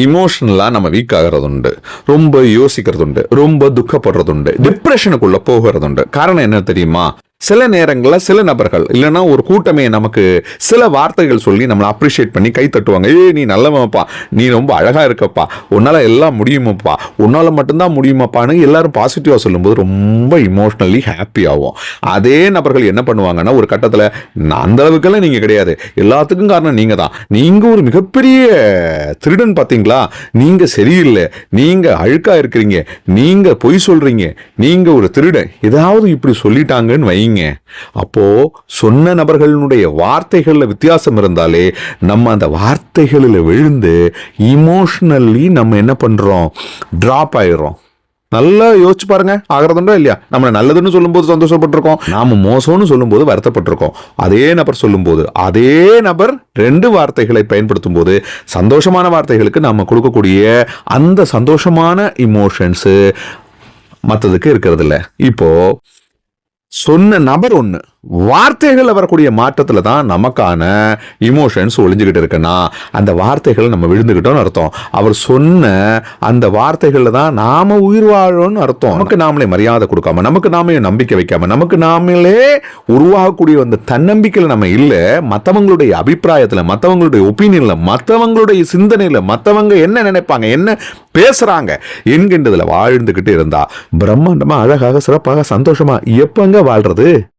இமோஷனலா நம்ம வீக் ஆகிறது உண்டு, ரொம்ப யோசிக்கிறது உண்டு, ரொம்ப துக்கப்படுறது உண்டு, டிப்ரெஷனுக்குள்ள போகிறது உண்டு. காரணம் என்ன தெரியுமா? சில நேரங்களில் சில நபர்கள் இல்லைன்னா ஒரு கூட்டமே நமக்கு சில வார்த்தைகள் சொல்லி நம்மளை அப்ரிஷியேட் பண்ணி கை தட்டுவாங்க. நீ நல்லவப்பா, நீ ரொம்ப அழகா இருக்கப்பா, உன்னால எல்லாம் முடியுமாப்பா, உன்னால மட்டும்தான் முடியுமாப்பான்னு எல்லாரும் பாசிட்டிவா சொல்லும்போது ரொம்ப இமோஷனலி ஹாப்பி ஆகும். அதே நபர்கள் என்ன பண்ணுவாங்கன்னா ஒரு கட்டத்தில் அந்த அளவுக்கெல்லாம் நீங்க கிடையாது, எல்லாத்துக்கும் காரணம் நீங்க தான், நீங்க ஒரு மிகப்பெரிய திருடன் பார்த்தீங்களா, நீங்க சரியில்லை, நீங்க அழுக்கா இருக்கிறீங்க, நீங்க பொய் சொல்றீங்க, நீங்க ஒரு திருடன், ஏதாவது இப்படி சொல்லிட்டாங்கன்னு வைங்க. அப்போ சொன்ன நபர்களுடைய வார்த்தைகள்ல வித்தியாசம் இருந்தாலே நம்ம அந்த வார்த்தைகளில் விழுந்து இமோஷனலி நம்ம என்ன பண்றோம், டிராப் ஆயிடுறோம். நல்லா யோசிச்சு பாருங்க, ஆகிறதுண்டா இல்லையா? நம்ம நல்லதுன்னு சொல்லும்போது சந்தோஷப்பட்டிருக்கோம், நாம மோசம்னு சொல்லும்போது வருத்தப்பட்டிருக்கோம். அதே நபர் சொல்லும்போது அதே நபர் ரெண்டு வார்த்தைகளை பயன்படுத்தும் போது சந்தோஷமான வார்த்தைகளுக்கு நாம கொடுக்கக்கூடிய அந்த சந்தோஷமான இமோஷன்ஸ் மற்றதுக்கு இருக்கிறது இல்லை. இப்போ சொன்ன நபர் ஒண்ணு, வார்த்தைகள் வரக்கூடிய மாற்றத்துல தான் நமக்கான இமோஷன்ஸ் ஒளிஞ்சுக்கிட்டு இருக்குன்னா அந்த வார்த்தைகளை நம்ம விழுந்துக்கிட்டோம்னு அர்த்தம். அவர் சொன்ன அந்த வார்த்தைகள்ல தான் நாம உயிர் வாழணும்னு அர்த்தம். நமக்கு நாமளே மரியாதை கொடுக்காம, நமக்கு நாமே நம்பிக்கை வைக்காம, நமக்கு நாமளே உருவாகக்கூடிய அந்த தன்னம்பிக்கையில நம்ம இல்லை, மற்றவங்களுடைய அபிப்பிராயத்துல, மற்றவங்களுடைய ஒப்பீனியன்ல, மற்றவங்களுடைய சிந்தனையில, மற்றவங்க என்ன நினைப்பாங்க, என்ன பேசுறாங்க என்கின்றதுல வாழ்ந்துகிட்டு இருந்தா பிரம்மாண்டமா அழகாக சிறப்பாக சந்தோஷமா எப்பங்க வாழ்றது?